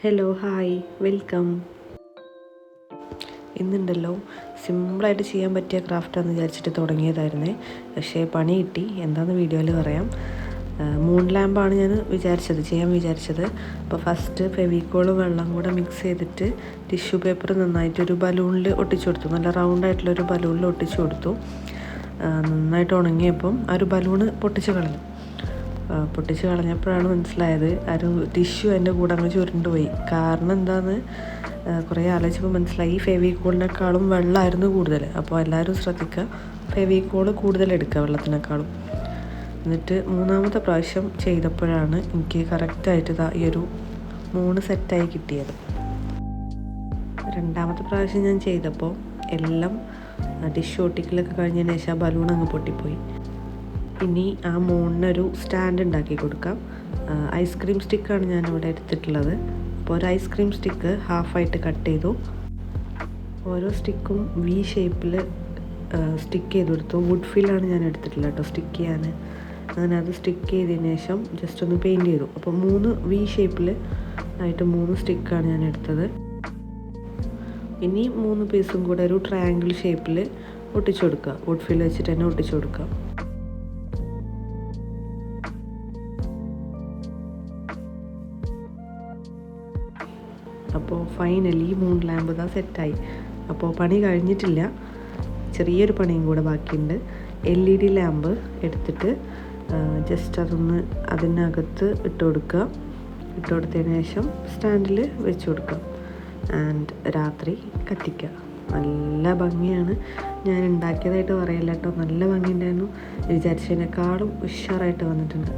Hello hi welcome. ഇന്നുണ്ടല്ലോ സിമ്പിളായിട്ട് ചെയ്യാൻ പറ്റിയ ക്രാഫ്റ്റാണെന്ന് വിചാരിച്ചിട്ട് തുടങ്ങിയതായിരുന്നേ. പക്ഷേ പണി കിട്ടി. എന്താണെന്ന് വീഡിയോയിൽ പറയാം. മൂൺ ലാമ്പാണ് ഞാൻ ചെയ്യാൻ വിചാരിച്ചത്. അപ്പോൾ ഫസ്റ്റ് ഫെവിക്കോളും വെള്ളം കൂടെ മിക്സ് ചെയ്തിട്ട് ടിഷ്യൂ പേപ്പർ നന്നായിട്ടൊരു ബലൂണിൽ ഒട്ടിച്ചു കൊടുത്തു. നല്ല റൗണ്ടായിട്ടുള്ളൊരു ബലൂണിൽ ഒട്ടിച്ചു കൊടുത്തു. നന്നായിട്ട് ഉണങ്ങിയപ്പം ആ ഒരു ബലൂണ് പൊട്ടിച്ച് കളഞ്ഞപ്പോഴാണ് മനസ്സിലായത് ആ ഒരു ടിഷ്യൂ എൻ്റെ കൂടെ അങ്ങ് ചുരുണ്ടുപോയി. കാരണം എന്താണെന്ന് കുറേ ആലോചിച്ചപ്പോൾ മനസ്സിലായി, ഈ ഫെവിക്കോളിനേക്കാളും വെള്ളമായിരുന്നു കൂടുതൽ. അപ്പോൾ എല്ലാവരും ശ്രദ്ധിക്കുക, ഫെവിക്കോൾ കൂടുതൽ എടുക്കുക വെള്ളത്തിനേക്കാളും. എന്നിട്ട് മൂന്നാമത്തെ പ്രാവശ്യം ചെയ്തപ്പോഴാണ് എനിക്ക് കറക്റ്റായിട്ട് ഈ ഒരു 3 സെറ്റായി കിട്ടിയത്. രണ്ടാമത്തെ പ്രാവശ്യം ഞാൻ ചെയ്തപ്പോൾ എല്ലാം ടിഷ്യൂ ഒട്ടിക്കലൊക്കെ കഴിഞ്ഞതിന് ശേഷം ആ ബലൂൺ അങ്ങ് പൊട്ടിപ്പോയി. ഇനി ആ മൂണിനൊരു സ്റ്റാൻഡ് ഉണ്ടാക്കി കൊടുക്കാം. ഐസ്ക്രീം സ്റ്റിക്കാണ് ഞാനിവിടെ എടുത്തിട്ടുള്ളത്. അപ്പോൾ ഒരു ഐസ്ക്രീം സ്റ്റിക്ക് ഹാഫായിട്ട് കട്ട് ചെയ്തു. ഓരോ സ്റ്റിക്കും വി ഷേപ്പിൽ സ്റ്റിക്ക് ചെയ്ത് കൊടുത്തു. വുഡ് ഫില്ലാണ് ഞാൻ എടുത്തിട്ടുള്ളത് കേട്ടോ സ്റ്റിക്ക് ചെയ്യാൻ. അങ്ങനെ അത് സ്റ്റിക്ക് ചെയ്തതിന് ശേഷം ജസ്റ്റ് ഒന്ന് പെയിൻറ്റ് ചെയ്തു. അപ്പോൾ 3 വി ഷേപ്പിൽ ആയിട്ട് 3 സ്റ്റിക്കാണ് ഞാൻ എടുത്തത്. ഇനി 3 പീസും കൂടെ ഒരു ട്രയാങ്കിൾ ഷേപ്പിൽ ഒട്ടിച്ചു കൊടുക്കുക. വുഡ് ഫിൽ വെച്ചിട്ട് തന്നെ ഒട്ടിച്ചു കൊടുക്കുക. അപ്പോൾ ഫൈനലി മൂൺ ലാമ്പ് ഇതാ സെറ്റായി. അപ്പോൾ പണി കഴിഞ്ഞിട്ടില്ല, ചെറിയൊരു പണിയും കൂടെ ബാക്കിയുണ്ട്. LED ലാമ്പ് എടുത്തിട്ട് ജസ്റ്റ് അതൊന്ന് അതിനകത്ത് ഇട്ട് കൊടുത്തതിന് ശേഷം സ്റ്റാൻഡിൽ വെച്ച് കൊടുക്കുക. ആൻഡ് രാത്രി കത്തിക്കുക. നല്ല ഭംഗിയാണ്. ഞാൻ ഉണ്ടാക്കിയതായിട്ട് പറയില്ല കേട്ടോ, നല്ല ഭംഗിയുണ്ടായിരുന്നു. വിചാരിച്ചതിനേക്കാളും ഉഷാറായിട്ട് വന്നിട്ടുണ്ട്.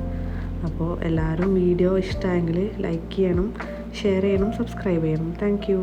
അപ്പോൾ എല്ലാവരും വീഡിയോ ഇഷ്ടമായെങ്കിൽ ലൈക്ക് ചെയ്യണം, ഷെയർ ചെയ്യണം, സബ്സ്ക്രൈബ് ചെയ്യണം. Thank you.